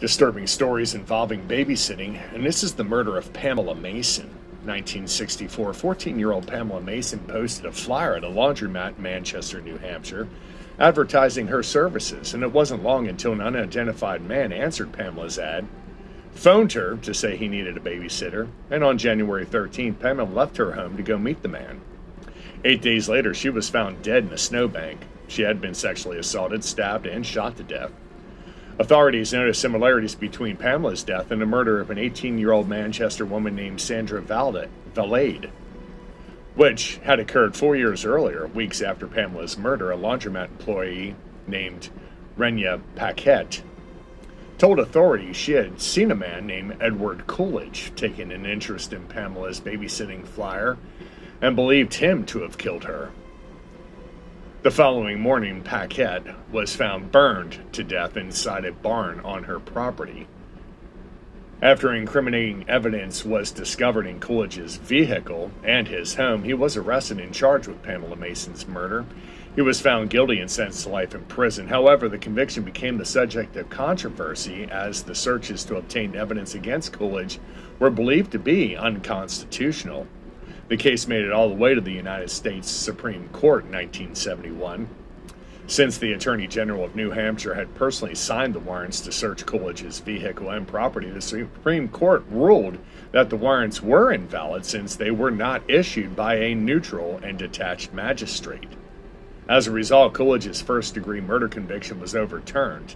Disturbing stories involving babysitting, and this is the murder of Pamela Mason. 1964, 14-year-old Pamela Mason posted a flyer at a laundromat in Manchester, New Hampshire, advertising her services, and it wasn't long until an unidentified man answered Pamela's ad, phoned her to say he needed a babysitter, and on January 13th, Pamela left her home to go meet the man. 8 days later, she was found dead in a snowbank. She had been sexually assaulted, stabbed, and shot to death. Authorities noticed similarities between Pamela's death and the murder of an 18-year-old Manchester woman named Sandra Valade, which had occurred 4 years earlier. Weeks after Pamela's murder, a laundromat employee named Renya Paquette told authorities she had seen a man named Edward Coolidge taking an interest in Pamela's babysitting flyer and believed him to have killed her. The following morning, Paquette was found burned to death inside a barn on her property. After incriminating evidence was discovered in Coolidge's vehicle and his home, he was arrested and charged with Pamela Mason's murder. He was found guilty and sentenced to life in prison. However, the conviction became the subject of controversy as the searches to obtain evidence against Coolidge were believed to be unconstitutional. The case made it all the way to the United States Supreme Court in 1971. Since the Attorney General of New Hampshire had personally signed the warrants to search Coolidge's vehicle and property, the Supreme Court ruled that the warrants were invalid since they were not issued by a neutral and detached magistrate. As a result, Coolidge's first-degree murder conviction was overturned.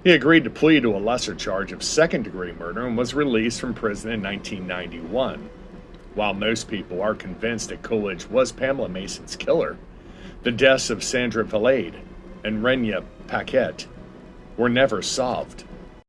He agreed to plead to a lesser charge of second-degree murder and was released from prison in 1991. While most people are convinced that Coolidge was Pamela Mason's killer, the deaths of Sandra Valade and Renya Paquette were never solved.